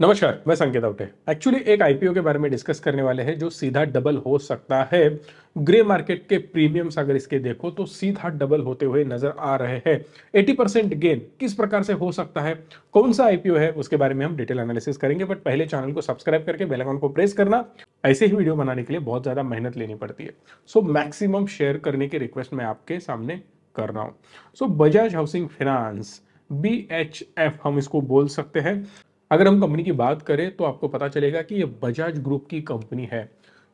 नमस्कार, मैं संकेत अवटे। एक्चुअली एक आईपीओ के बारे में डिस्कस करने वाले हैं जो सीधा डबल हो सकता है। ग्रे मार्केट के प्रीमियम्स अगर इसके देखो तो सीधा डबल होते हुए नजर आ रहे हैं। 80% गेन किस प्रकार से हो सकता है, कौन सा आईपीओ है, उसके बारे में हम डिटेल एनालिसिस करेंगे। बट पहले चैनल को सब्सक्राइब करके बेल आइकन को प्रेस करना। ऐसे ही वीडियो बनाने के लिए बहुत ज्यादा मेहनत लेनी पड़ती है। सो मैक्सिमम शेयर करने की रिक्वेस्ट मैं आपके सामने कर रहा हूं। सो बजाज हाउसिंग फाइनेंस, BHF हम इसको बोल सकते हैं। अगर हम कंपनी की बात करें तो आपको पता चलेगा कि ये बजाज ग्रुप की कंपनी है।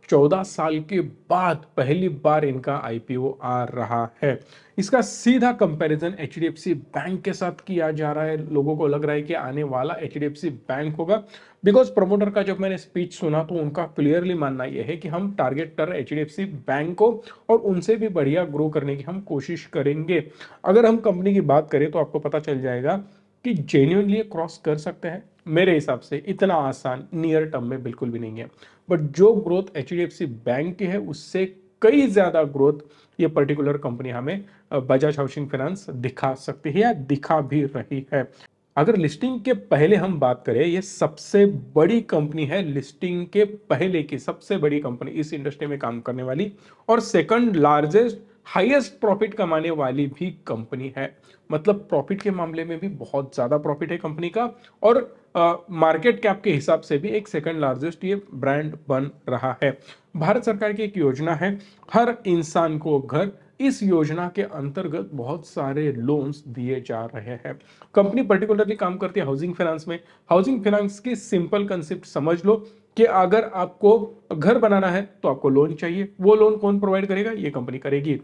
14 साल के बाद पहली बार इनका आईपीओ आ रहा है। इसका सीधा कंपैरिजन एचडीएफसी बैंक के साथ किया जा रहा है। लोगों को लग रहा है कि आने वाला एचडीएफसी बैंक होगा, बिकॉज प्रमोटर का जब मैंने स्पीच सुना तो उनका क्लियरली मानना यह है कि हम टारगेट कर एचडीएफसी बैंक को और उनसे भी बढ़िया ग्रो करने की हम कोशिश करेंगे। अगर हम कंपनी की बात करें तो आपको पता चल जाएगा कि जेन्युइनली क्रॉस कर सकते हैं। मेरे हिसाब से इतना आसान नियर टर्म में बिल्कुल भी नहीं है। बट जो ग्रोथ एचडीएफसी बैंक की है उससे कई ज्यादा ग्रोथ ये पर्टिकुलर कंपनी हमें बजाज हाउसिंग फाइनेंस दिखा सकती है या दिखा भी रही है। अगर लिस्टिंग के पहले हम बात करें, ये सबसे बड़ी कंपनी है। लिस्टिंग के पहले की सबसे बड़ी कंपनी इस इंडस्ट्री में काम करने वाली और सेकंड लार्जेस्ट हाईएस्ट प्रॉफिट कमाने वाली भी कंपनी है। मतलब प्रॉफिट के मामले में भी बहुत ज्यादा प्रॉफिट है कंपनी का और मार्केट कैप के हिसाब से भी एक सेकंड लार्जेस्ट ये ब्रांड बन रहा है। भारत सरकार की एक योजना है हर इंसान को घर। इस योजना के अंतर्गत बहुत सारे लोन्स दिए जा रहे हैं। कंपनी पर्टिकुलरली काम करती है हाउसिंग फाइनेंस में। हाउसिंग फाइनेंस की सिंपल कंसेप्ट समझ लो कि अगर आपको घर बनाना है तो आपको लोन चाहिए। वो लोन कौन प्रोवाइड करेगा? ये कंपनी करेगी।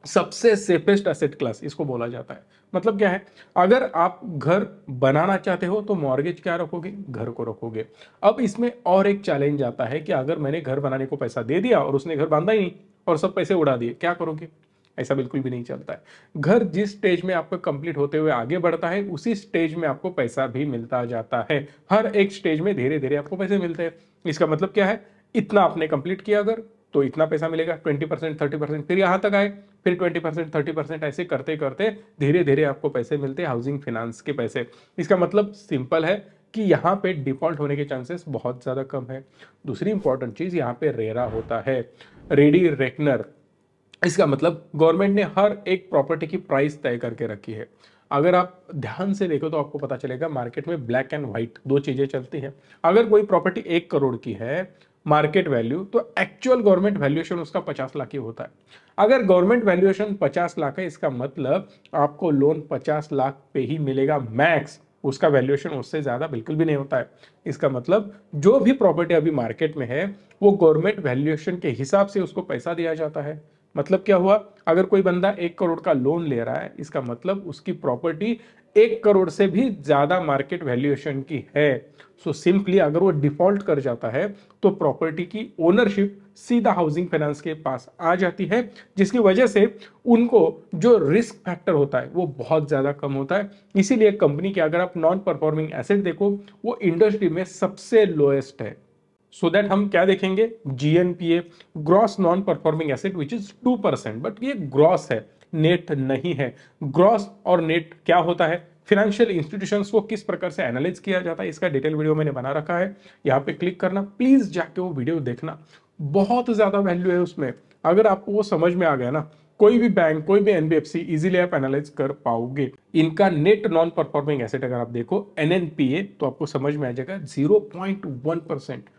सबसे सेफेस्ट एसेट क्लास इसको बोला जाता है। मतलब क्या है, अगर आप घर बनाना चाहते हो तो मॉर्गेज क्या रखोगे? घर को रखोगे। अब इसमें और एक चैलेंज आता है कि अगर मैंने घर बनाने को पैसा दे दिया और उसने घर बांधा ही नहीं और सब पैसे उड़ा दिए, क्या करोगे? ऐसा बिल्कुल भी नहीं चलता है। घर जिस स्टेज में आपका कंप्लीट होते हुए आगे बढ़ता है उसी स्टेज में आपको पैसा भी मिलता जाता है। हर एक स्टेज में धीरे धीरे आपको पैसे मिलते हैं। इसका मतलब क्या है, इतना आपने कंप्लीट किया अगर तो इतना पैसा मिलेगा, 20%, 30%, फिर यहां तक आए, फिर 20%, 30%, ऐसे करते करते धीरे धीरे आपको पैसे मिलते हैं, हाउसिंग फाइनेंस के पैसे। इसका मतलब सिंपल है कि यहाँ पे डिफॉल्ट होने के चांसेस बहुत ज्यादा कम है। दूसरी इंपॉर्टेंट चीज यहाँ पे रेरा होता है, रेडी रेकनर। इसका मतलब गवर्नमेंट ने हर एक प्रॉपर्टी की प्राइस तय करके रखी है। अगर आप ध्यान से देखो तो आपको पता चलेगा मार्केट में ब्लैक एंड व्हाइट दो चीजें चलती हैं। अगर कोई प्रॉपर्टी 1 करोड़ की है मार्केट वैल्यू, तो एक्चुअल गवर्नमेंट वैल्यूएशन उसका 50 लाख ही होता है। अगर गवर्नमेंट वैल्यूएशन 50 लाख है, इसका मतलब आपको लोन 50 लाख पे ही मिलेगा मैक्स। उसका वैल्यूएशन उससे ज्यादा बिल्कुल भी नहीं होता है। इसका मतलब जो भी प्रॉपर्टी अभी मार्केट में है वो गवर्नमेंट वैल्यूएशन के हिसाब से उसको पैसा दिया जाता है। मतलब क्या हुआ, अगर कोई बंदा 1 करोड़ का लोन ले रहा है, इसका मतलब उसकी प्रॉपर्टी 1 करोड़ से भी ज्यादा मार्केट वैल्यूएशन की है। सो सिंपली अगर वो डिफॉल्ट कर जाता है तो प्रॉपर्टी की ओनरशिप सीधा हाउसिंग फाइनेंस के पास आ जाती है, जिसकी वजह से उनको जो रिस्क फैक्टर होता है वो बहुत ज्यादा कम होता है। इसीलिए कंपनी के अगर आप नॉन परफॉर्मिंग एसेट देखो वो इंडस्ट्री में सबसे लोएस्ट है। सो दैट हम क्या देखेंगे, GNPA, gross non performing asset, which is 2%। But ये ग्रॉस है, नेट नहीं है। ग्रॉस और नेट क्या होता है, फाइनेंशियल इंस्टीट्यूशंस को किस प्रकार से एनालाइज किया जाता है, इसका डिटेल वीडियो मैंने बना रखा है। यहाँ पे क्लिक करना, प्लीज जाके वो वीडियो देखना, बहुत ज्यादा वैल्यू है उसमें। अगर आपको वो समझ में आ गया ना, कोई भी बैंक, कोई भी एनबीएफसी इजीली आप एनालाइज कर पाओगे। इनका नेट नॉन परफॉर्मिंग एसेट अगर आप देखो एनएनपीए तो आपको समझ में आ जाएगा 0.1%।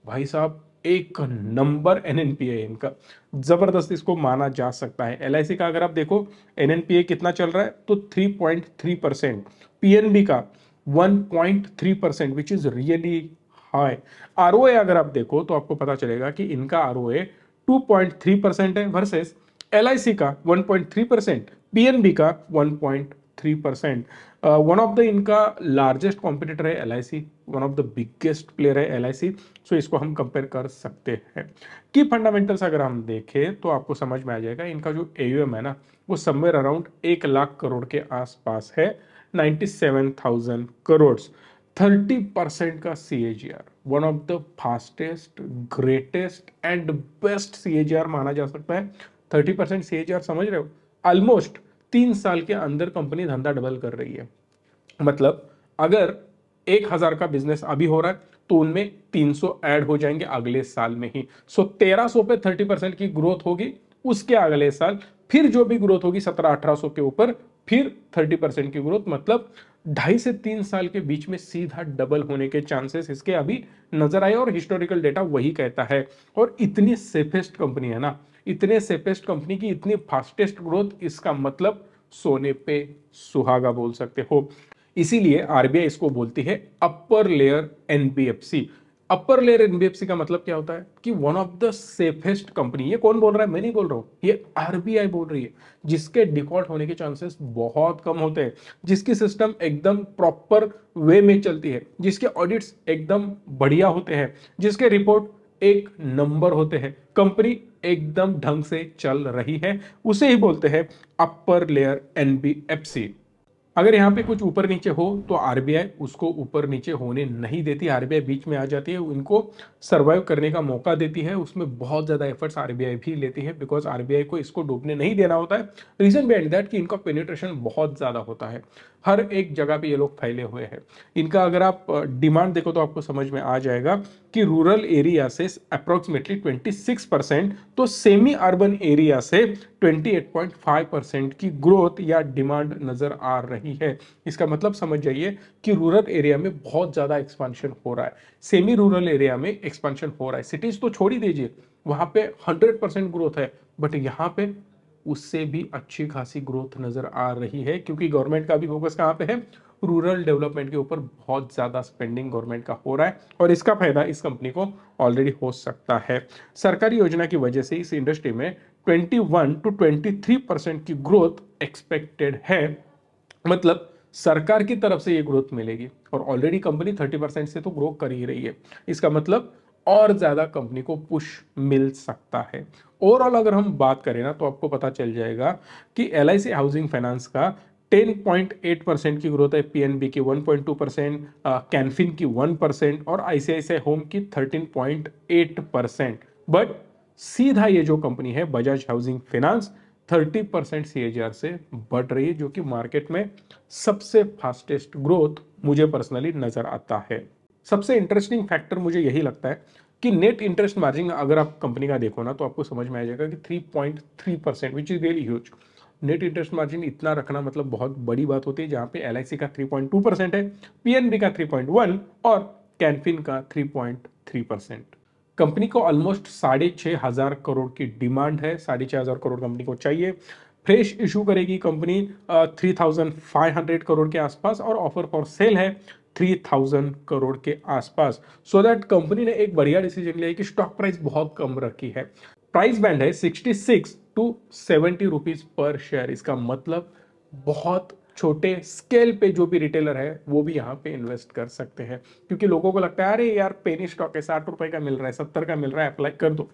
भाई साहब एक नंबर एनएनपीए है इनका, जबरदस्त इसको माना जा सकता है। एलआईसी का अगर आप देखो एनएनपीए कितना चल रहा है तो 3.3%, पीएनबी का 1.3%, which is really high. ROA अगर आप देखो तो आपको पता चलेगा कि इनका आरओए 2.3% है वर्सेस एलआईसी का 1.3%, पीएनबी का 1.3%। वन ऑफ द इनका लार्जेस्ट कॉम्पिटिटर है LIC, one of the biggest player है एलआईसी। सो इसको हम कंपेयर कर सकते हैं। की फंडामेंटल्स अगर हम देखें तो आपको समझ में आ जाएगा इनका जो एयूएम है ना वो समवेयर अराउंड 1 लाख करोड़ के आसपास है, 97,000 करोड़। 30% का CAGR, one of the fastest, greatest and best CAGR माना जा सकता है। 30% सीएजीआर समझ रहे हो, ऑलमोस्ट 3 साल के अंदर कंपनी धंधा डबल कर रही है। मतलब अगर 1000 का बिजनेस अभी हो रहा है तो उनमें 300 ऐड हो जाएंगे अगले साल में ही। सो 1300 पे 30% की ग्रोथ होगी, उसके अगले साल फिर जो भी ग्रोथ होगी 1700-1800 के ऊपर फिर 30% की ग्रोथ, मतलब 2.5 से 3 साल के बीच में सीधा डबल होने के चांसेस इसके अभी नजर आए और हिस्टोरिकल डेटा वही कहता है। और इतनी सेफेस्ट कंपनी है ना, इतने सेफेस्ट कंपनी की इतनी फास्टेस्ट ग्रोथ, इसका मतलब सोने पे सुहागा बोल सकते हो। इसीलिए आरबीआई इसको बोलती है upper layer NBFC. Upper layer NBFC का मतलब क्या होता है कि one of the safest company. ये कौन बोल रहा है? मैं नहीं बोल रहा हूं, ये आरबीआई बोल रही है, जिसके डिफॉल्ट होने के चांसेस बहुत कम होते हैं, जिसकी सिस्टम एकदम प्रॉपर वे में चलती है, जिसके ऑडिट्स एकदम बढ़िया होते हैं, जिसके रिपोर्ट एक नंबर होते हैं, कंपनी एकदम ढंग से चल रही है, उसे ही बोलते हैं अपर लेयर एनबीएफसी। अगर यहाँ पे कुछ ऊपर नीचे हो तो आरबीआई उसको ऊपर नीचे होने नहीं देती, आरबीआई बीच में आ जाती है, उनको सर्वाइव करने का मौका देती है। उसमें बहुत ज्यादा एफर्ट्स आरबीआई भी लेती है, बिकॉज आरबीआई को इसको डूबने नहीं देना होता है। रीजन बिहाइंड दैट कि इनका पेनिट्रेशन बहुत ज्यादा होता है, हर एक जगह पे ये लोग फैले हुए हैं। इनका अगर आप डिमांड देखो तो आपको समझ में आ जाएगा कि रूरल एरिया से अप्रोक्सीमेटली 26%, तो सेमी अर्बन एरिया से 28.5% की ग्रोथ या डिमांड नजर आ रही है। इसका मतलब समझ जाइए कि रूरल एरिया में बहुत ज्यादा एक्सपांशन हो रहा है, सेमी रूरल एरिया में एक्सपांशन हो रहा है। सिटीज तो छोड़ ही दीजिए, वहां पे 100% ग्रोथ है, बट यहाँ पे उससे भी अच्छी खासी ग्रोथ नजर आ रही है, क्योंकि गवर्नमेंट का भी फोकस कहाँ पे है? रूरल डेवलपमेंट के ऊपर बहुत ज्यादा स्पेंडिंग गवर्नमेंट का हो रहा है, और इसका फायदा इस कंपनी को ऑलरेडी हो सकता है। सरकारी योजना की वजह से इस इंडस्ट्री में 21 to 23% की ग्रोथ एक्सपेक्टेड है, मतलब सरकार की तरफ से ये ग्रोथ मिलेगी, और ऑलरेडी कंपनी 30% से तो ग्रो कर ही रही है। इसका मतलब और ज्यादा कंपनी को पुश मिल सकता है। ओवरऑल अगर हम बात करें ना तो आपको पता चल जाएगा कि एलआईसी हाउसिंग फाइनेंस का 10.8% की ग्रोथ है, पीएनबी की 1.2%, कैनफिन की 1% और आईसीआईसीआई होम की 13.8%। बट सीधा ये जो कंपनी है बजाज हाउसिंग फाइनेंस 30% सीएजीआर से बढ़ रही है, जो कि मार्केट में सबसे फास्टेस्ट ग्रोथ मुझे पर्सनली नजर आता है। सबसे इंटरेस्टिंग फैक्टर मुझे यही लगता है कि नेट इंटरेस्ट मार्जिन अगर आप कंपनी का देखो ना तो आपको समझ में आ जाएगा कि 3.3%, which is really huge. Net interest margin इतना रखना मतलब बहुत बड़ी बात होती है, जहां पे एलआईसी का 3.2% है, पीएनबी का 3.1 और कैनफिन का 3.3%। कंपनी को ऑलमोस्ट 6,500 करोड़ की डिमांड है, 6,500 करोड़ कंपनी को चाहिए। फ्रेश इशू करेगी कंपनी 3,500 करोड़ के आसपास, और ऑफर फॉर सेल है 3,000 करोड़ के आसपास। सो दैट कंपनी ने एक बढ़िया डिसीजन लिया है कि स्टॉक प्राइस बहुत कम रखी है। प्राइस बैंड है 66 to 70 रुपीज पर शेयर। इसका मतलब बहुत छोटे स्केल पे जो भी रिटेलर है वो भी यहाँ पे इन्वेस्ट कर सकते हैं, क्योंकि लोगों को लगता है अरे यार पेनी स्टॉक है, 60 रुपए का मिल रहा है, 70 का मिल रहा है, अप्लाई कर दो।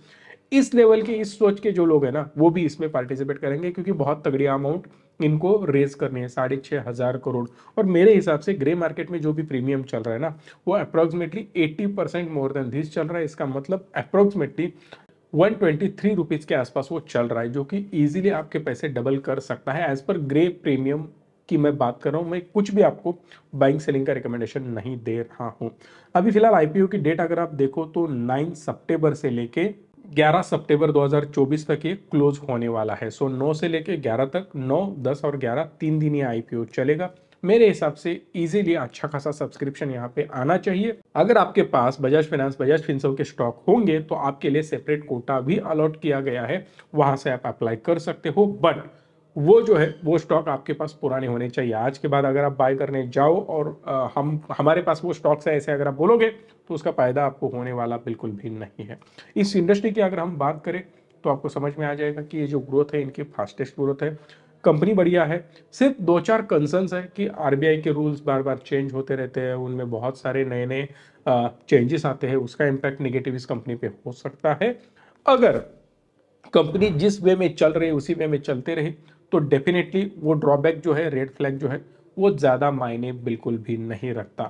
इस लेवल के, इस सोच के जो लोग हैं ना वो भी इसमें पार्टिसिपेट करेंगे, क्योंकि बहुत तगड़ी अमाउंट इनको रेज करनी है, 6,500 करोड़। और मेरे हिसाब से ग्रे मार्केट में जो भी प्रीमियम चल रहा है ना वो अप्रोक्सीमेटली 80% मोर देन दिस चल रहा है। इसका मतलब अप्रोक्सीमेटली 123 रुपीज के आसपास वो चल रहा है, जो कि इजीली आपके पैसे डबल कर सकता है। एज पर ग्रे प्रीमियम की मैं बात कर रहा हूं, मैं कुछ भी आपको बाइंग सेलिंग का रिकमेंडेशन नहीं दे रहा हूं। अभी फिलहाल आईपीओ की डेट अगर आप देखो तो 9 सितंबर से लेके 11 सितंबर 2024 तक ये क्लोज होने वाला है। सो 9 से लेके 11 तक, 9, 10 और 11 3 दिन ये आईपीओ चलेगा। मेरे हिसाब से इजीली अच्छा खासा सब्सक्रिप्शन यहाँ पे आना चाहिए। अगर आपके पास बजाज फाइनेंस, बजाज फिनसर्व के स्टॉक होंगे तो आपके लिए सेपरेट कोटा भी अलॉट किया गया है, वहां से आप अप्लाई कर सकते हो। बट वो जो है वो स्टॉक आपके पास पुराने होने चाहिए। आज के बाद अगर आप बाय करने जाओ और हमारे पास वो स्टॉक्स है ऐसे अगर आप बोलोगे तो उसका फायदा आपको होने वाला बिल्कुल भी नहीं है। इस इंडस्ट्री की अगर हम बात करें तो आपको समझ में आ जाएगा कि ये जो ग्रोथ है इनकी फास्टेस्ट ग्रोथ है, कंपनी बढ़िया है। सिर्फ 2-4 कंसर्न्स है कि आरबीआई के रूल्स बार बार चेंज होते रहते हैं, उनमें बहुत सारे नए नए चेंजेस आते हैं, उसका इम्पैक्ट निगेटिव इस कंपनी पे हो सकता है। अगर कंपनी जिस वे में चल रही है उसी वे में चलते रहे तो डेफिनेटली वो ड्रॉबैक जो है, रेड फ्लैग जो है वो ज्यादा मायने बिल्कुल भी नहीं रखता।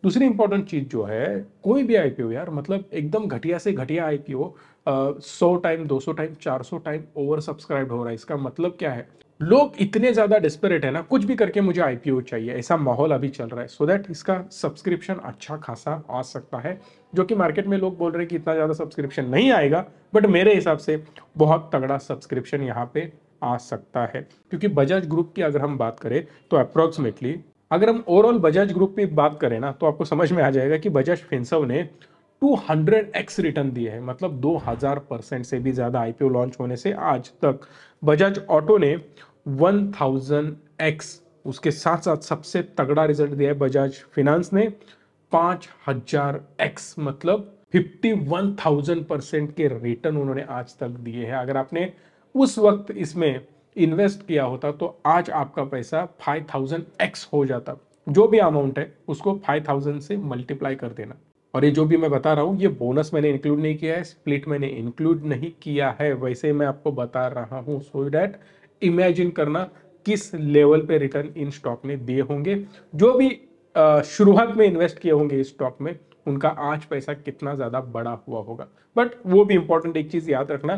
दूसरी इंपॉर्टेंट चीज जो है, कोई भी आईपीओ यार, मतलब एकदम घटिया से घटिया IPO 100 time, 200 time, 400 time over subscribe हो रहा है। इसका मतलब क्या है? लोग इतने ज्यादा डिस्परेट है ना, कुछ भी करके मुझे आईपीओ चाहिए, ऐसा माहौल अभी चल रहा है। सो दैट इसका सब्सक्रिप्शन अच्छा खासा आ सकता है, जो कि मार्केट में लोग बोल रहे हैं कि इतना ज्यादा सब्सक्रिप्शन नहीं आएगा, बट मेरे हिसाब से बहुत तगड़ा सब्सक्रिप्शन यहाँ पे आ सकता है। क्योंकि बजाज ग्रुप की अगर हम बात करें तो अप्रोक्सीमेटली, अगर हम ओवरऑल बजाज ग्रुप की बात करें ना, तो आपको समझ में आ जाएगा कि बजाज फिनसर्व ने 200x रिटर्न दिए हैं, मतलब 2000% से भी ज्यादा आईपीओ लॉन्च होने से आज तक। बजाज ऑटो ने 1000x, उसके साथ साथ सबसे तगड़ा रिजल्ट दिया है बजाज फिनांस ने 5000x, मतलब 51,000% के रिटर्न उन्होंने आज तक दिए हैं। अगर आपने उस वक्त इसमें इन्वेस्ट किया होता तो आज आपका पैसा 5000x हो जाता। जो भी अमाउंट है उसको 5000 से मल्टीप्लाई कर देना। और ये जो भी मैं बता रहा हूं, ये बोनस मैंने इंक्लूड नहीं किया है, स्प्लिट मैंने इंक्लूड नहीं किया है, वैसे मैं आपको बता रहा हूं सो दैट इमेजिन करना किस लेवल पे रिटर्न इन स्टॉक ने दिए होंगे। जो भी शुरुआत में इन्वेस्ट किए होंगे इस स्टॉक में, उनका आज पैसा कितना ज्यादा बड़ा हुआ होगा। बट वो भी इंपॉर्टेंट एक चीज याद रखना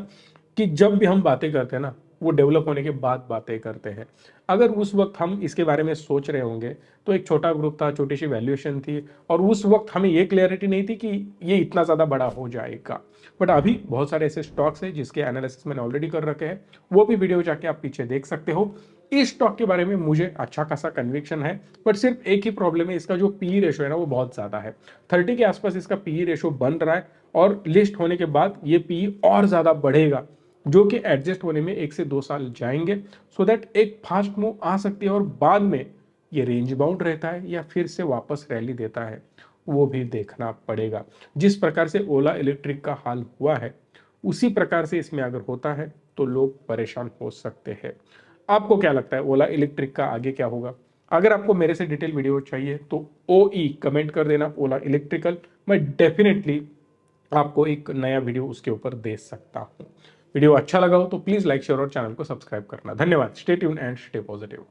कि जब भी हम बातें करते हैं ना, वो डेवलप होने के बाद बातें करते हैं। अगर उस वक्त हम इसके बारे में सोच रहे होंगे तो एक छोटा ग्रुप था, छोटी सी वैल्यूएशन थी, और उस वक्त हमें ये क्लियरिटी नहीं थी कि ये इतना ज़्यादा बड़ा हो जाएगा। बट अभी बहुत सारे ऐसे स्टॉक्स हैं जिसके एनालिसिस मैंने ऑलरेडी कर रखे हैं, वो भी वीडियो जाके आप पीछे देख सकते हो। इस स्टॉक के बारे में मुझे अच्छा खासा कन्विक्शन है, बट सिर्फ एक ही प्रॉब्लम है, इसका जो पी रेशो है ना वो बहुत ज़्यादा है। 30 के आसपास इसका पी रेशो बन रहा है, और लिस्ट होने के बाद ये पी और ज़्यादा बढ़ेगा, जो कि एडजस्ट होने में 1 से 2 साल जाएंगे। सो दैट एक फास्ट मूव आ सकती है, और बाद में ये रेंज बाउंड रहता है या फिर से वापस रैली देता है, वो भी देखना पड़ेगा। जिस प्रकार से ओला इलेक्ट्रिक का हाल हुआ है, उसी प्रकार से इसमें अगर होता है तो लोग परेशान हो सकते हैं। आपको क्या लगता है ओला इलेक्ट्रिक का आगे क्या होगा? अगर आपको मेरे से डिटेल वीडियो चाहिए तो OE कमेंट कर देना, ओला इलेक्ट्रिकल। मैं डेफिनेटली आपको एक नया वीडियो उसके ऊपर दे सकता हूं। वीडियो अच्छा लगा हो तो प्लीज लाइक शेयर और चैनल को सब्सक्राइब करना। धन्यवाद। Stay tune and stay positive.